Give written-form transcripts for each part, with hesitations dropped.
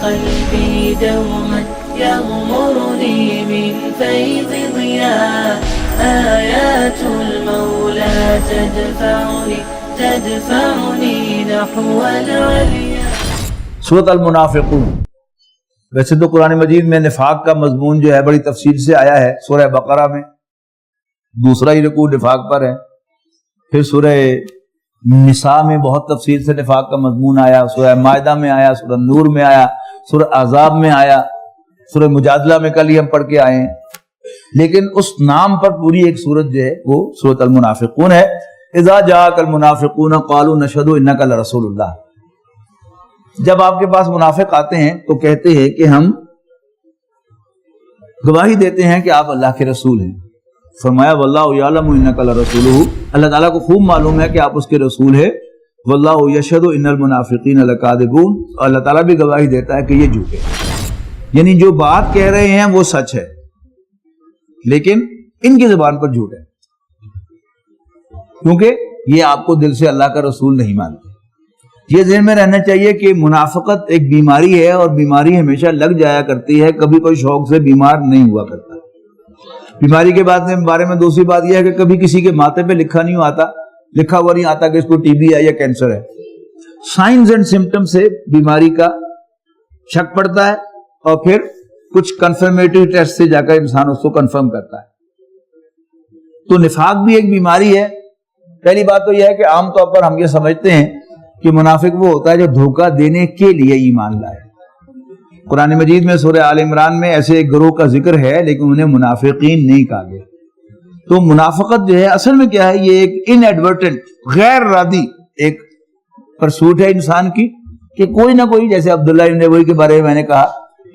قلبي دوما يغمرني من فيض ضياء آيات المولى تدفعني نحو العليا. سورۃ المنافقون. ویسے تو قرآن مجید میں نفاق کا مضمون جو ہے بڑی تفصیل سے آیا ہے. سورہ بقرہ میں دوسرا ہی رکوع نفاق پر ہے. پھر سورہ نساء میں بہت تفصیل سے نفاق کا مضمون آیا. سورہ مائدہ میں آیا, سورہ نور میں آیا, سورہ احزاب میں آیا, سورہ مجادلہ میں کل ہی ہم پڑھ کے آئے ہیں. لیکن اس نام پر پوری ایک سورت جو ہے وہ سورۃ المنافقون ہے. اذا جاءک المنافقون قالوا نشهد انک لرسول اللہ. جب آپ کے پاس منافق آتے ہیں تو کہتے ہیں کہ ہم گواہی دیتے ہیں کہ آپ اللہ کے رسول ہیں. فرمایا واللہ یعلم انک لرسولہ, اللہ تعالیٰ کو خوب معلوم ہے کہ آپ اس کے رسول ہیں. واللہ یشہد ان المنافقین لکاذبون, اور اللہ تعالیٰ بھی گواہی دیتا ہے کہ یہ جھوٹے ہیں. یعنی جو بات کہہ رہے ہیں وہ سچ ہے لیکن ان کی زبان پر جھوٹ ہے, کیونکہ یہ آپ کو دل سے اللہ کا رسول نہیں مانتے. یہ ذہن میں رہنا چاہیے کہ منافقت ایک بیماری ہے اور بیماری ہمیشہ لگ جایا کرتی ہے, کبھی کوئی شوق سے بیمار نہیں ہوا کرتا. بیماری کے بارے میں دوسری بات یہ ہے کہ کبھی کسی کے ماتھے پہ لکھا ہوا نہیں آتا کہ اس کو ٹی بی ہے یا کینسر ہے. سائنز اینڈ سمپٹم سے بیماری کا شک پڑتا ہے اور پھر کچھ کنفرمیٹری ٹیسٹ سے جا کر انسان اس کو کنفرم کرتا ہے. تو نفاق بھی ایک بیماری ہے. پہلی بات تو یہ ہے کہ عام طور پر ہم یہ سمجھتے ہیں کہ منافق وہ ہوتا ہے جو دھوکہ دینے کے لیے ایمان لائے. قرآن مجید میں سورہ آل عمران میں ایسے ایک گروہ کا ذکر ہے لیکن انہیں منافقین نہیں کہا گیا. تو منافقت جو ہے اصل میں کیا ہے, یہ ایک ان ایڈورٹنٹ غیر ارادی ایک پرسوٹ ہے انسان کی کہ کوئی نہ کوئی, جیسے عبداللہ ابن ابی کے بارے میں میں نے کہا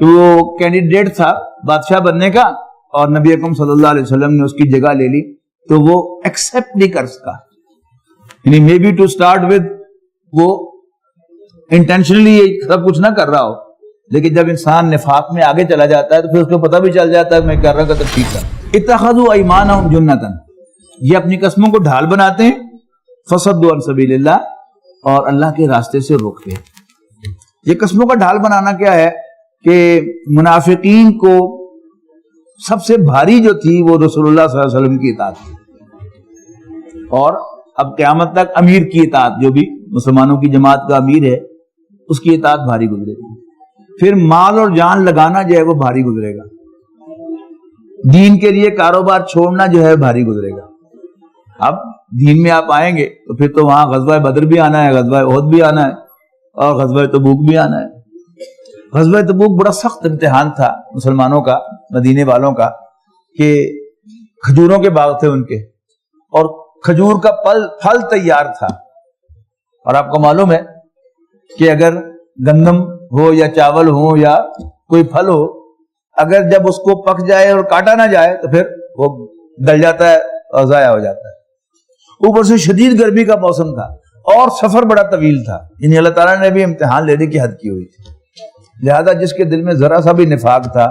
کہ وہ کینڈیڈیٹ تھا بادشاہ بننے کا اور نبی اکرم صلی اللہ علیہ وسلم نے اس کی جگہ لے لی تو وہ ایکسپٹ نہیں کر سکا. یعنی may be to start with وہ انٹینشنلی سب کچھ نہ کر رہا ہو, لیکن جب انسان نفاق میں آگے چلا جاتا ہے تو پھر اس کو پتہ بھی چل جاتا ہے میں کر رہا ہوں تو ٹھیک ہے. اتخذوا ایمانہم جنۃ, یہ اپنی قسموں کو ڈھال بناتے ہیں. فصدوا عن سبیل اللہ, اور اللہ کے راستے سے روکتے ہیں. یہ قسموں کا ڈھال بنانا کیا ہے کہ منافقین کو سب سے بھاری جو تھی وہ رسول اللہ صلی اللہ علیہ وسلم کی اطاعت تھی, اور اب قیامت تک امیر کی اطاعت, جو بھی مسلمانوں کی جماعت کا امیر ہے اس کی اطاعت بھاری گزرے گی. پھر مال اور جان لگانا جو ہے وہ بھاری گزرے گا. دین کے لیے کاروبار چھوڑنا جو ہے بھاری گزرے گا. اب دین میں آپ آئیں گے تو پھر تو وہاں غزوہ بدر بھی آنا ہے, غزوہ احد بھی آنا ہے, اور غزوہ تبوک بھی آنا ہے. غزوہ تبوک بڑا سخت امتحان تھا مسلمانوں کا, مدینے والوں کا, کہ کھجوروں کے باغ تھے ان کے اور کھجور کا پھل تیار تھا. اور آپ کو معلوم ہے کہ اگر گندم ہو یا چاول ہو یا کوئی پھل ہو, اگر جب اس کو پک جائے اور کاٹا نہ جائے تو پھر وہ گل جاتا ہے اور ضائع ہو جاتا ہے. اوپر سے شدید گرمی کا موسم تھا اور سفر بڑا طویل تھا. یعنی اللہ تعالیٰ نے بھی امتحان لینے کی حد کی ہوئی تھی. لہذا جس کے دل میں ذرا سا بھی نفاق تھا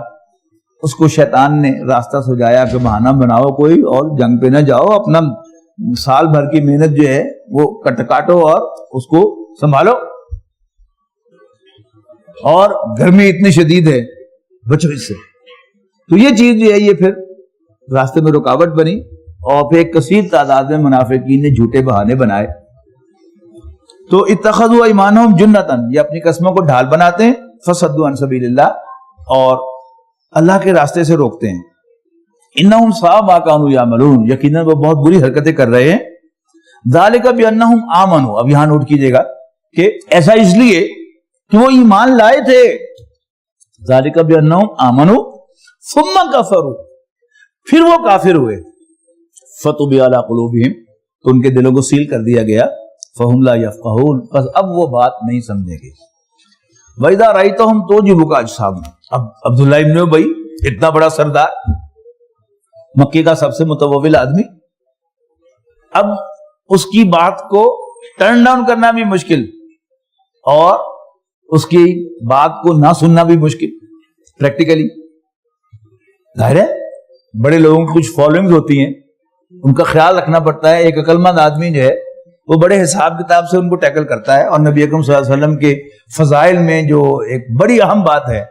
اس کو شیطان نے راستہ سجایا کہ بہانہ بناؤ کوئی اور جنگ پہ نہ جاؤ, اپنا سال بھر کی محنت جو ہے وہ کاٹو اور اس کو سنبھالو, اور گرمی اتنی شدید ہے بچو اس سے. تو یہ چیز جو ہے یہ پھر راستے میں رکاوٹ بنی اور پھر ایک کثیر تعداد میں منافقین نے جھوٹے بہانے بنائے. تو اتخذوا ایمانہم جنۃ, یہ اپنی قسموں کو ڈھال بناتے ہیں. فصدوا عن سبیل اللہ, اور اللہ کے راستے سے روکتے ہیں. انہم ساء ما کانوا یعملون, یقیناً وہ بہت بری حرکتیں کر رہے ہیں. ذالک بانہم آمنوا, اب یہاں نوٹ کیجئے گا کہ ایسا اس لیے کہ وہ ایمان لائے تھے. ذالک بانہم آمنوا ثم کفروا, پھر وہ کافر ہوئے. فطبع علی قلوبہم, تو ان کے دلوں کو سیل کر دیا گیا. فہم لا یفقہون, بس اب وہ بات نہیں سمجھیں گے. وَإِذَا رَأَيْتَهُمْ تُعْجِبُكَ أَجْسَامُهُمْ, اب عبداللہ ابن ابی اتنا بڑا سردار, مکے کا سب سے متوول آدمی, اب اس کی بات کو ٹرن ڈاؤن کرنا بھی مشکل اور اس کی بات کو نہ سننا بھی مشکل پریکٹیکلی. ظاہر ہے بڑے لوگوں کی کچھ فالوئنگز ہوتی ہیں, ان کا خیال رکھنا پڑتا ہے. ایک عقل مند آدمی جو ہے وہ بڑے حساب کتاب سے ان کو ٹیکل کرتا ہے. اور نبی اکرم صلی اللہ علیہ وسلم کے فضائل میں جو ایک بڑی اہم بات ہے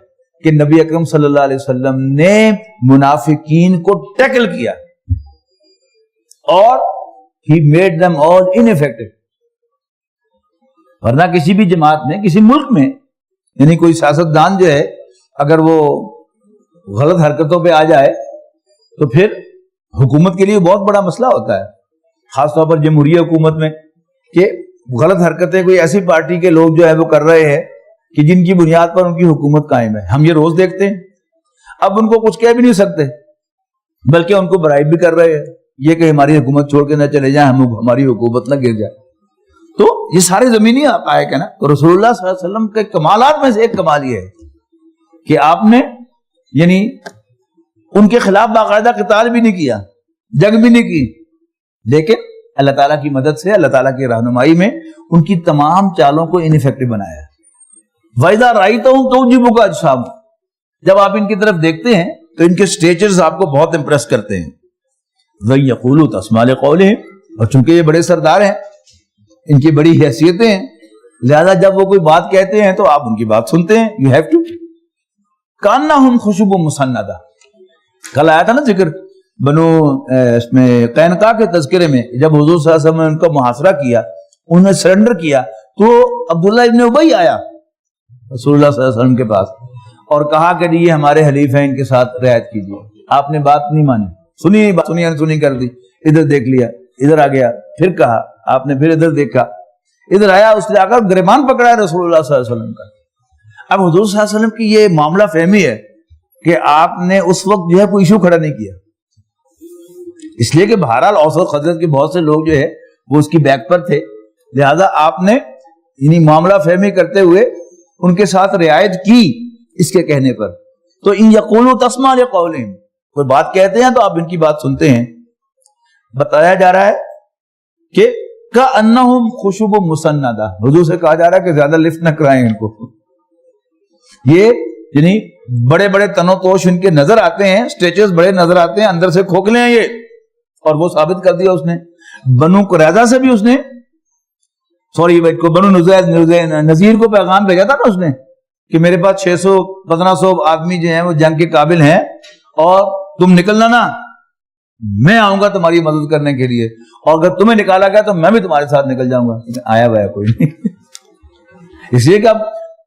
کہ نبی اکرم صلی اللہ علیہ وسلم نے منافقین کو ٹیکل کیا اور he made them all ineffective. ورنہ کسی بھی جماعت میں کسی ملک میں یعنی کوئی سیاستدان جو ہے اگر وہ غلط حرکتوں پہ آ جائے تو پھر حکومت کے لیے بہت بڑا مسئلہ ہوتا ہے, خاص طور پر جمہوری حکومت میں, کہ غلط حرکتیں کوئی ایسی پارٹی کے لوگ جو ہے وہ کر رہے ہیں کہ جن کی بنیاد پر ان کی حکومت قائم ہے. ہم یہ روز دیکھتے ہیں. اب ان کو کچھ کہہ بھی نہیں سکتے بلکہ ان کو برائب بھی کر رہے ہیں یہ کہ ہماری حکومت چھوڑ کے نہ چلے جائیں, ہماری حکومت نہ گر جائے. تو یہ سارے زمینی حقائق ہے نا. تو رسول اللہ صلی اللہ علیہ وسلم کے کمالات میں سے ایک کمال یہ ہے کہ آپ نے یعنی ان کے خلاف باقاعدہ قتال بھی نہیں کیا, جنگ بھی نہیں کی, لیکن اللہ تعالیٰ کی مدد سے, اللہ تعالیٰ کی رہنمائی میں ان کی تمام چالوں کو انفیکٹو بنایا. وَإِذَا رَأَيْتَهُمْ تُعْجِبُكَ أَجْسَامُهُمْ, جب آپ ان کی طرف دیکھتے ہیں تو ان کے سٹیچرز آپ کو بہت امپریس کرتے ہیں. وَإِن يَقُولُوا تَسْمَعْ لِقَوْلِهِمْ, اور چونکہ یہ بڑے سردار ہیں, ان کی بڑی حیثیتیں ہیں, لہذا جب وہ کوئی بات کہتے ہیں تو آپ ان کی بات سنتے ہیں. You have to. كَأَنَّهُمْ خُشُبٌ مُّسَنَّدَةٌ, کل آیا تھا نا ذکر بنو اس میں قینقاع کے تذکرے میں, جب حضور صلی اللہ علیہ وسلم نے ان کا محاصرہ کیا, انہوں نے سرنڈر کیا, تو عبداللہ ابن ابی آیا رسول اللہ صلی اللہ علیہ وسلم کے پاس اور کہا کہ یہ ہمارے حلیف ہیں, ان کے ساتھ رعایت کیجیے. آپ نے بات نہیں مانی, سنی کر دی, ادھر دیکھ لیا, ادھر آ گیا, پھر کہا, آپ نے پھر ادھر دیکھا, ادھر آیا, اس نے آ کر گریبان پکڑا ہے رسول اللہ صلی اللہ علیہ وسلم کا. اب حضور صلی اللہ علیہ وسلم کی یہ معاملہ فہمی ہے کہ آپ نے اس وقت جو ہے کوئی ایشو کھڑا نہیں کیا, اس لیے کہ بہرحال اوس و خزرج کے بہت سے لوگ جو ہے وہ اس کی بیک پر تھے, لہذا آپ نے یعنی معاملہ فہمی کرتے ہوئے ان کے ساتھ رعایت کی اس کے کہنے پر. تو ان یقولوا تسمع لقولہم, کوئی بات کہتے ہیں تو آپ ان کی بات سنتے ہیں. بتایا جا رہا ہے کہ کأنہم خشب مسندہ, حضور سے کہا جا رہا ہے کہ زیادہ لفٹ نہ کرائیں ان کو. یہ یعنی بڑے بڑے تنو توش ان کے نظر آتے ہیں, سٹیچرز بڑے نظر آتے ہیں, اندر سے کھوکھلے ہیں یہ, اور وہ ثابت کر دیا اس نے. بنو قریظہ سے بھی اس نے بنو نذیر کو پیغام بھیجا تھا نا اس نے کہ میرے پاس 600-1500 آدمی جو ہیں وہ جنگ کے قابل ہیں اور تم نکلنا نا, میں آؤں گا تمہاری مدد کرنے کے لیے, اور اگر تمہیں نکالا گیا تو میں بھی تمہارے ساتھ نکل جاؤں گا. آیا ہوا کوئی نہیں. اس لیے کہ اب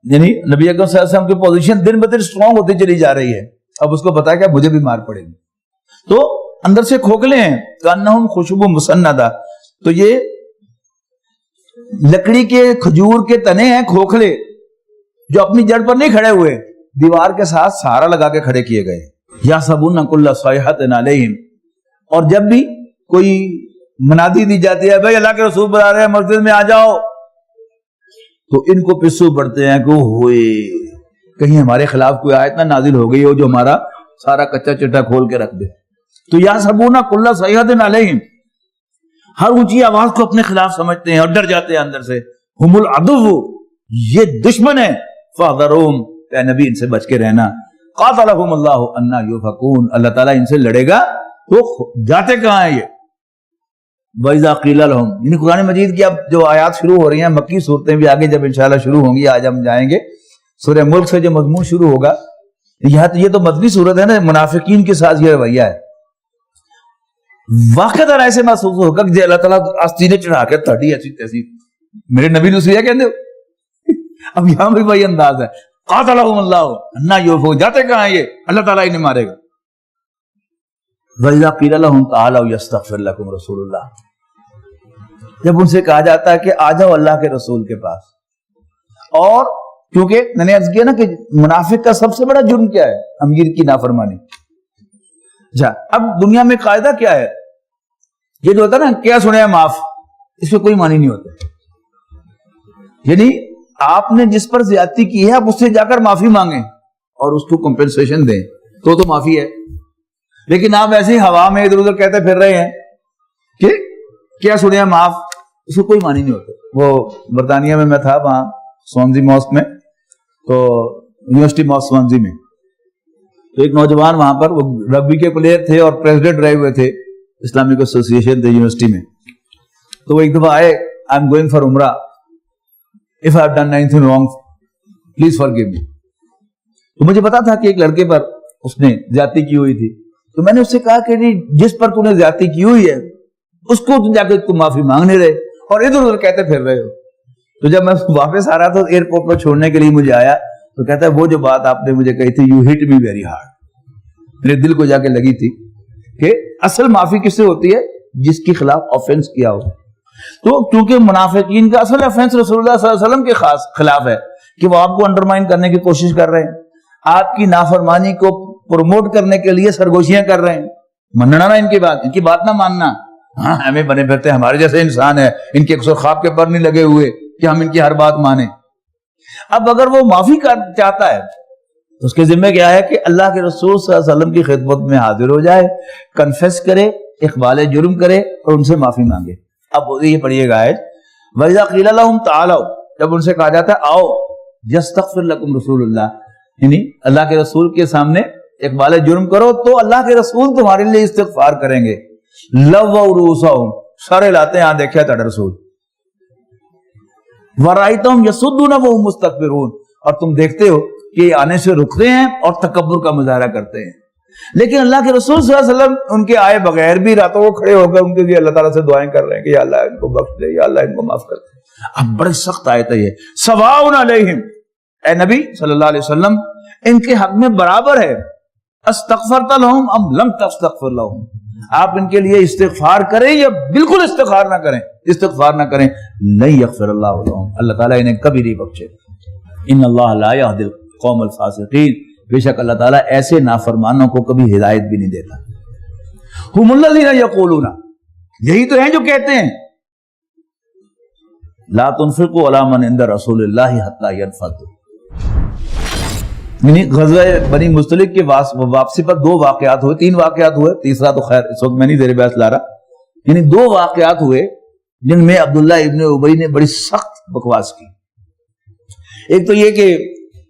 یعنی نبی اکرم صلی اللہ علیہ وسلم کی پوزیشن دن بدن اسٹرانگ ہوتی چلی جا رہی ہے. اب اس کو پتا ہے کہ مجھے بھی مار پڑے گی, تو اندر سے کھوکھلے ہیں. کأنہم خشب مسندہ, تو یہ لکڑی کے کھجور کے تنے ہیں کھوکھلے, جو اپنی جڑ پر نہیں کھڑے ہوئے, دیوار کے ساتھ سہارا لگا کے کھڑے کیے گئے. یحسبون کل صیحۃ علیہم, اور جب بھی کوئی منادی دی جاتی ہے بھائی اللہ کے رسول بلا رہے ہیں مسجد میں آ جاؤ, تو ان کو پسو پڑتے ہیں کہ ہوئے کہیں ہمارے خلاف کوئی آیت نہ نازل ہو گئی ہو جو ہمارا سارا کچا چٹا کھول کے رکھ دے. تو یحسبون کل صیحۃ علیہم, ہر اونچی آواز کو اپنے خلاف سمجھتے ہیں اور ڈر جاتے ہیں اندر سے. ہم العدو, یہ دشمن ہے. فاحذرہم, اے نبی ان سے بچ کے رہنا. قاتلہم اللہ انا یؤفکون, اللہ تعالیٰ ان سے لڑے گا تو جاتے کہاں ہیں یہ. وَإِذَا قِيلَ لَهُمْ, یعنی قرآن مجید کی اب جو آیات شروع ہو رہی ہیں, مکی صورتیں بھی آگے جب انشاءاللہ شروع ہوں گی, آج ہم جائیں گے سورہ ملک سے جو مضمون شروع ہوگا, یہ تو مدنی صورت ہے نا, منافقین کے ساتھ یہ رویہ ہے. واقع طرح ایسے محسوس ہوگا کہ اللہ تعالیٰ آستینے چڑھا کے تھڑی ایسی تیسی میرے نبی نسیہ کہتے ہو. اب یہاں بھی وہی انداز ہے, قاتلہم اللہ انا یؤفکون, جاتے کہاں یہ, اللہ تعالیٰ انہیں مارے گا. وَإِذَا قِيلَ لَهُمْ تَعَالَوْا يَسْتَغْفِرْ لَكُمْ رَسُولُ اللَّهِ, جب ان سے کہا جاتا ہے کہ آ جاؤ اللہ کے رسول کے پاس. اور کیونکہ میں نے عرض کیا نا کہ منافق کا سب سے بڑا جرم کیا ہے, امیر کی نافرمانی. اب دنیا میں قاعدہ کیا ہے, یہ جو ہوتا ہے نا کیا سنے معاف, اس میں کوئی معنی نہیں ہوتا. یعنی آپ نے جس پر زیادتی کی ہے آپ اس سے جا کر معافی مانگیں اور اس کو کمپنسیشن دیں تو معافی ہے. لیکن آپ ایسے ہی ہوا میں ادھر ادھر کہتے پھر رہے ہیں کہ کیا سنیا معاف, اس کو کوئی معنی نہیں ہوتا. وہ برطانیہ میں تھا, وہاں سوانزی ماسک میں, تو یونیورسٹی ماسک سوانزی میں, تو ایک نوجوان وہاں پر, وہ رگبی کے پلیئر تھے اور پریزیڈنٹ رہے ہوئے تھے, اسلامک ایسوسی ایشن تھے یونیورسٹی میں. تو وہ ایک دفعہ آئے I'm going for Umrah. If I have done anything wrong, please forgive me. تو مجھے پتا تھا کہ ایک لڑکے پر اس نے زیادتی کی ہوئی تھی، تو میں نے اس سے کہا کہ جس پر تو نے زیادتی کی ہوئی ہے اس کو جا کے تم معافی مانگنے رہے اور ادھر ادھر کہتے پھر رہے ہو. تو جب میں واپس آ رہا تھا ایئرپورٹ پر چھوڑنے کے لیے مجھے آیا تو کہتا ہے وہ جو بات آپ نے مجھے کہی تھی you hit me very hard, میرے دل کو جا کے لگی تھی کہ اصل معافی کس سے ہوتی ہے؟ جس کے خلاف آفینس کیا ہو. تو کیونکہ منافقین کا اصل آفینس رسول اللہ صلی اللہ علیہ وسلم کے خلاف ہے کہ وہ آپ کو انڈرمائن کرنے کی کوشش کر رہے ہیں، آپ کی نافرمانی کو پروموٹ کرنے کے لیے سرگوشیاں کر رہے ہیں. مننا نا ان کی بات نہ ماننا. ہاں ہمیں بنے پھرتے ہیں، ہمارے جیسے انسان ہے، ان کے اکثر خواب کے پر نہیں لگے ہوئے کہ ہم ان کی ہر بات مانیں. اب اگر وہ معافی چاہتا ہے تو اس کے ذمہ کیا ہے کہ اللہ کے رسول صلی اللہ علیہ وسلم کی خدمت میں حاضر ہو جائے، کنفیس کرے، اقبال جرم کرے اور ان سے معافی مانگے. اب یہ پڑھیے گا آیت وَإِذَا قِيلَ لَهُمْ تَعَالَوْا، جب ان سے کہا جاتا ہے آؤ، يَسْتَغْفِرْ لَكُمْ رسول اللہ، یعنی اللہ کے رسول کے سامنے اقبال جرم کرو تو اللہ کے رسول تمہارے لیے استغفار کریں گے. لَوَّوْا رُؤُوسَهُمْ، سارے لاتے ہیں، دیکھا تھا رسول. وَرَأَيْتَهُمْ يَصُدُّونَ وَهُمْ مُسْتَكْبِرُونَ، اور تم دیکھتے ہو کہ یہ آنے سے رکتے ہیں اور تکبر کا مظاہرہ کرتے ہیں. لیکن اللہ کے رسول صلی اللہ علیہ وسلم ان کے آئے بغیر بھی راتوں کو کھڑے ہو کر ان کے لیے اللہ تعالیٰ سے دعائیں کر رہے ہیں کہ یا اللہ ان کو بخش دے، یا اللہ ان کو معاف کر دے. اب بڑی سخت آیت ہے یہ. سواء علیہم، اے نبی صلی اللہ علیہ وسلم ان کے حق میں برابر ہے، استغفرت لہم ام لم تستغفر لہم، آپ ان کے لیے استغفار کریں یا بالکل استغفار نہ کریں، نہیں یغفر اللہ لہم، اللہ تعالیٰ انہیں کبھی نہیں بخشے. ان اللہ لا یہدی القوم الفاسقین، بے شک اللہ تعالیٰ ایسے نافرمانوں کو کبھی ہدایت بھی نہیں دیتا. ہم الذین یقولون، یہی تو ہیں جو کہتے ہیں لا تنفقوا علی من عند رسول اللہ حتی ینفضوا، یعنی غزوہ بنی مصطلق کے واپسی پر 2 واقعات ہوئے، 3 واقعات ہوئے، تیسرا تو خیر اس وقت میں نہیں زیر بحث لا رہا. یعنی 2 واقعات ہوئے جن میں عبداللہ ابن ابی نے بڑی سخت بکواس کی. ایک تو یہ کہ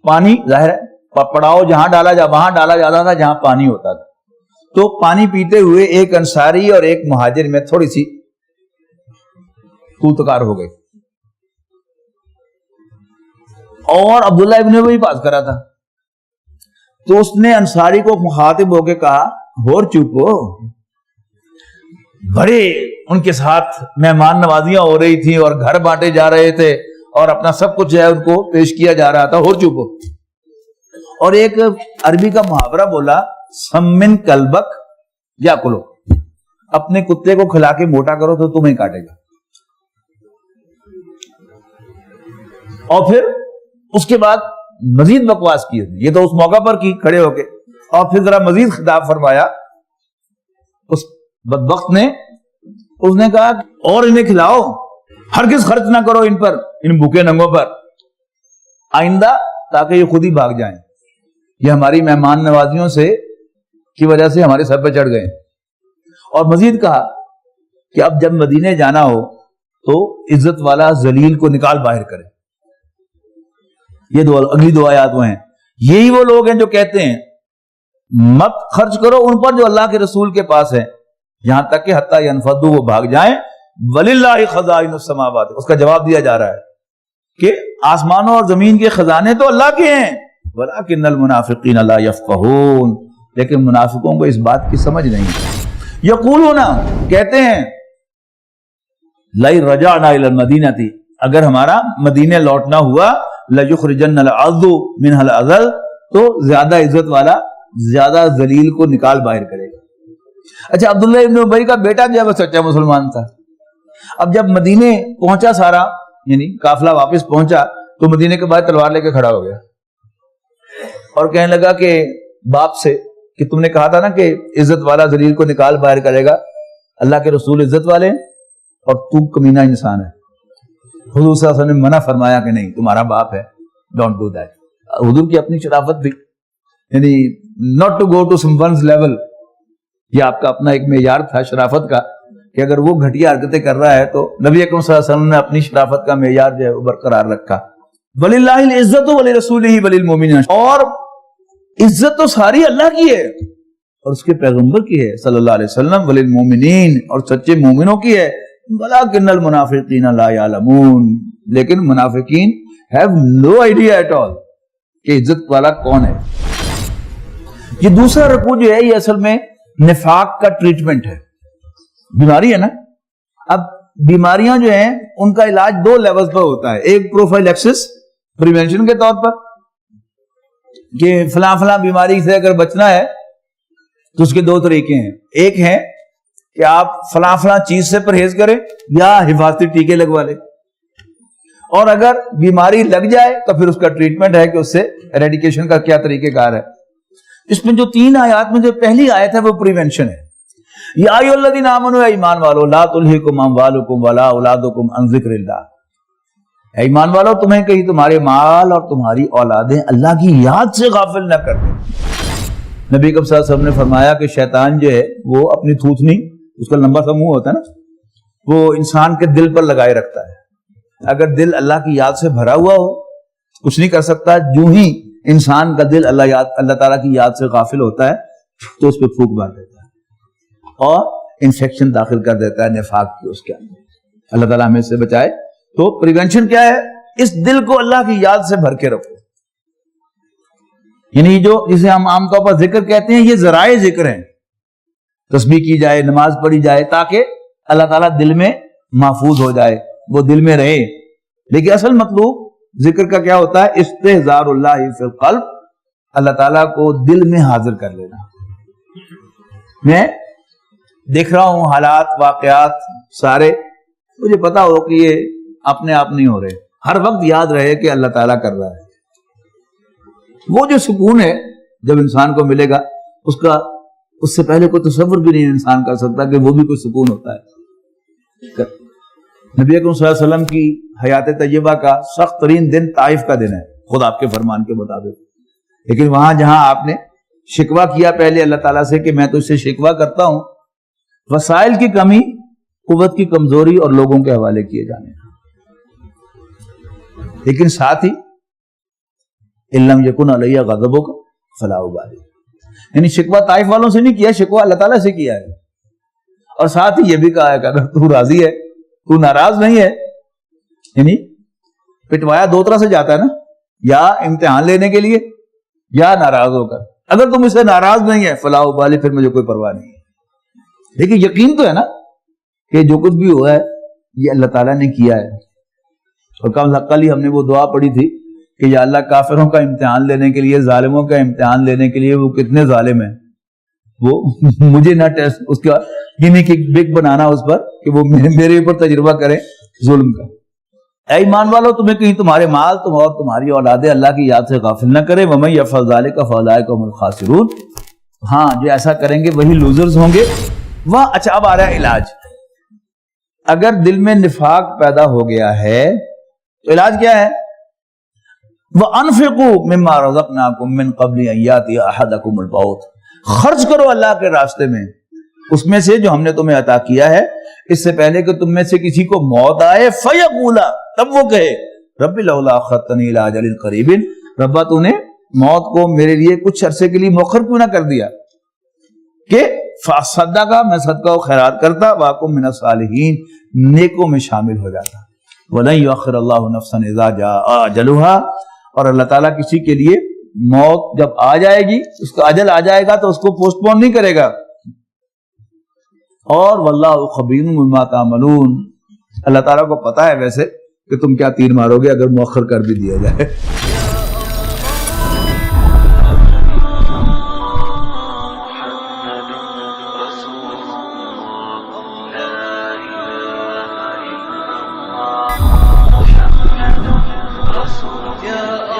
پانی ظاہر ہے پڑاؤ جہاں وہاں ڈالا جاتا تھا جہاں پانی ہوتا تھا، تو پانی پیتے ہوئے ایک انصاری اور ایک مہاجر میں تھوڑی سی توتکار ہو گئی اور عبداللہ ابن ابی پاس کرا تھا. تو اس نے انصاری کو مخاطب ہو کے کہا ہور چوپو، بڑے ان کے ساتھ مہمان نوازیاں ہو رہی تھیں اور گھر بانٹے جا رہے تھے اور اپنا سب کچھ جو ہے ان کو پیش کیا جا رہا تھا، ہور چوپو. اور ایک عربی کا محاورہ بولا سمن کلبک یا کلو، اپنے کتے کو کھلا کے موٹا کرو تو تمہیں کاٹے گا. اور پھر اس کے بعد مزید بکواس کی، یہ تو اس موقع پر کی کھڑے ہو کے، اور پھر ذرا مزید خطاب فرمایا اس بدبخت نے. اس نے کہا اور انہیں کھلاؤ، ہرگز خرچ نہ کرو ان پر، ان بھوکے ننگوں پر آئندہ، تاکہ یہ خود ہی بھاگ جائیں. یہ ہماری مہمان نوازیوں سے کی وجہ سے ہمارے سر پہ چڑھ گئے. اور مزید کہا کہ اب جب مدینے جانا ہو تو عزت والا ذلیل کو نکال باہر کرے. یہ اگلی 2 آیات وہ ہیں. یہی وہ لوگ ہیں جو کہتے ہیں مت خرچ کرو ان پر جو اللہ کے رسول کے پاس ہے، یہاں تک کہ حتی ینفضوا، وہ بھاگ جائیں. وَلِلَّهِ خَزَائِنُ السَّمَاوَاتِ، اس کا جواب دیا جا رہا ہے کہ آسمانوں اور زمین کے خزانے تو اللہ کے ہیں، وَلَكِنَّ الْمُنَافِقِينَ لَا يَفْقَهُونَ، لیکن منافقوں کو اس بات کی سمجھ نہیں. یقولون، کہتے ہیں لَئِن رَجَعْنَا إِلَى الْمَدِینَةِ، اگر ہمارا مدینے لوٹنا ہوا، لَيُخْرِجَنَّ الْأَعَزُّ مِنْهَا الْأَذَلَّ، تو زیادہ عزت والا زیادہ ذلیل کو نکال باہر کرے گا. اچھا، عبداللہ ابن ابی کا بیٹا جو ہے وہ سچا مسلمان تھا. اب جب مدینے پہنچا سارا، یعنی قافلہ واپس پہنچا، تو مدینے کے بعد تلوار لے کے کھڑا ہو گیا اور کہنے لگا کہ باپ سے کہ تم نے کہا تھا نا کہ عزت والا ذلیل کو نکال باہر کرے گا، اللہ کے رسول عزت والے اور تو کمینہ انسان ہے. حضور صلی اللہ علیہ وسلم نے منع فرمایا کہ نہیں، تمہارا باپ ہے، ڈونٹ ڈو دیٹ. حضور کی اپنی شرافت بھی، یعنی not to go to someone's level، یہ آپ کا اپنا ایک معیار تھا شرافت کا کہ اگر وہ گھٹیا حرکتیں کر رہا ہے تو نبی اکرم صلی اللہ علیہ وسلم نے اپنی شرافت کا معیار جو ہے وہ برقرار رکھا. وَلِلَّهِ الْعِزَّةُ وَلِرَسُولِهِ وَلِلْمُؤْمِنِينَ، اور عزت تو ساری اللہ کی ہے اور اس کے پیغمبر کی ہے صلی اللہ علیہ وسلم، وَلِلْمُؤْمِنِينَ، اور سچے مومنوں کی ہے. وَلَٰكِنَّ الْمُنَافِقِينَ لَا يَعْلَمُونَ، لیکن منافقین have no idea at all کہ عزت والا کون ہے۔ یہ دوسرا رکوع جو ہے یہ اصل میں نفاق کا ٹریٹمنٹ ہے، بیماری ہے نا۔ اب بیماریاں جو ہیں ان کا علاج دو لیولز پر ہوتا ہے، ایک پروفائلیکسس پریونشن کے طور پر کہ فلاں فلاں بیماری سے اگر بچنا ہے تو اس کے دو طریقے ہیں، ایک ہے کہ آپ فلاں فلاں چیز سے پرہیز کریں یا حفاظتی ٹیکے لگوا لیں، اور اگر بیماری لگ جائے تو پھر اس کا ٹریٹمنٹ ہے کہ اس سے ایریڈیکیشن کا کیا طریقہ کار ہے۔ اس میں جو 3 آیات میں جو پہلی آیت ہے وہ پریونشن ہے۔ یا ایھا الذین آمنوا، ایمان والو، لا تلہکم اموالکم ولا اولادکم عن ذکر اللہ، اے ایمان والو تمہیں کہیں تمہارے مال اور تمہاری اولادیں اللہ کی یاد سے غافل نہ کر دیں۔ نبی صلی اللہ علیہ وسلم نے فرمایا کہ شیطان جو ہے وہ اپنی تھوتنی، اس کا لمبا سا منہ ہوتا ہے نا، وہ انسان کے دل پر لگائے رکھتا ہے۔ اگر دل اللہ کی یاد سے بھرا ہوا ہو کچھ نہیں کر سکتا، جو ہی انسان کا دل اللہ تعالیٰ کی یاد سے غافل ہوتا ہے تو اس پہ پھونک مار دیتا ہے اور انفیکشن داخل کر دیتا ہے نفاق کی اس کے اندر۔ اللہ تعالیٰ ہمیں اس سے بچائے۔ تو پریونشن کیا ہے؟ اس دل کو اللہ کی یاد سے بھر کے رکھو، یعنی جو جسے ہم عام طور پر ذکر کہتے ہیں یہ ذرائع ذکر ہیں، تسبیح کی جائے، نماز پڑھی جائے تاکہ اللہ تعالیٰ دل میں محفوظ ہو جائے، وہ دل میں رہے۔ لیکن اصل مطلوب ذکر کا کیا ہوتا ہے؟ استحضار اللہ فی القلب، اللہ تعالیٰ کو دل میں حاضر کر لینا۔ میں دیکھ رہا ہوں حالات واقعات سارے، مجھے پتا ہو کہ یہ اپنے آپ نہیں ہو رہے، ہر وقت یاد رہے کہ اللہ تعالیٰ کر رہا ہے۔ وہ جو سکون ہے جب انسان کو ملے گا، اس سے پہلے کوئی تصور بھی نہیں انسان کر سکتا کہ وہ بھی کوئی سکون ہوتا ہے۔ نبی اکرم صلی اللہ علیہ وسلم کی حیات طیبہ کا سخت ترین دن طائف کا دن ہے خود آپ کے فرمان کے مطابق، لیکن وہاں جہاں آپ نے شکوہ کیا پہلے اللہ تعالیٰ سے کہ میں تو اس سے شکوہ کرتا ہوں، وسائل کی کمی، قوت کی کمزوری اور لوگوں کے حوالے کیے جانے، لیکن ساتھ ہی ان لم یکن علی غضبک فلا ابالی، یعنی شکوہ طائف والوں سے نہیں کیا، شکوہ اللہ تعالیٰ سے کیا ہے، اور ساتھ ہی یہ بھی کہا ہے کہ اگر تو راضی ہے، تو ناراض نہیں ہے، یعنی پٹوایا دو طرح سے جاتا ہے نا، یا امتحان لینے کے لیے یا ناراض ہو کر، اگر تم اسے ناراض نہیں ہے فلا ابالی، پھر مجھے کوئی پرواہ نہیں ہے۔ لیکن یقین تو ہے نا کہ جو کچھ بھی ہوا ہے یہ اللہ تعالیٰ نے کیا ہے، اور کل ہی ہم نے وہ دعا پڑھی تھی کہ یا اللہ کافروں کا امتحان لینے کے لیے، ظالموں کا امتحان لینے کے لیے وہ کتنے ظالم ہیں، وہ مجھے نہ ٹیسٹ اس کا گنی کی بگ بنانا اس پر کہ وہ میرے اوپر تجربہ کریں ظلم کا۔ اے ایمان والو تمہیں کہیں تمہارے مال اور تمہاری اولادیں اللہ کی یاد سے غافل نہ کرے، وَمَن يَفْعَلْ ذَلِكَ فَأُولَٰئِكَ هُمُ الْخَاسِرُونَ، ہاں جو ایسا کریں گے وہی لوزرز ہوں گے۔ وہاں اچھا اب آ رہا ہے علاج۔ اگر دل میں نفاق پیدا ہو گیا ہے تو علاج کیا ہے؟ وَأَنفِقُوا مِمَّا رَزَقْنَاكُم مِّن قَبْلِ أَن يَأْتِيَ أَحَدَكُمُ الْمَوْتُ، خرچ کرو اللہ کے راستے میں اس میں سے جو ہم نے تمہیں عطا کیا ہے، اس سے پہلے کہ تم میں سے کسی کو موت آئے، فَيَقُولَ، تب وہ کہے رَبِّ لَوْلَا أَخَّرْتَنِي إِلَىٰ أَجَلٍ قَرِيبٍ، ربا تو نے موت کو میرے لیے کچھ عرصے کے لیے مؤخر کیوں نہ کر دیا کہ فَأَصَّدَّقَ، میں صدقہ و خیرات کرتا، وَأَكُن مِّنَ الصَّالِحِينَ، نیکوں میں شامل ہو جاتا۔ وَلَن يُؤَخِّرَ اللَّهُ نَفْسًا إِذَا جَاءَ أَجَلُهَا، اور اللہ تعالیٰ کسی کے لیے موت جب آ جائے گی، اس کا اجل آ جائے گا تو اس کو پوسٹ پون نہیں کرے گا۔ اور واللہ خبیر بما تعملون، اللہ تعالیٰ کو پتا ہے ویسے کہ تم کیا تیر مارو گے اگر مؤخر کر بھی دیا جائے۔ یا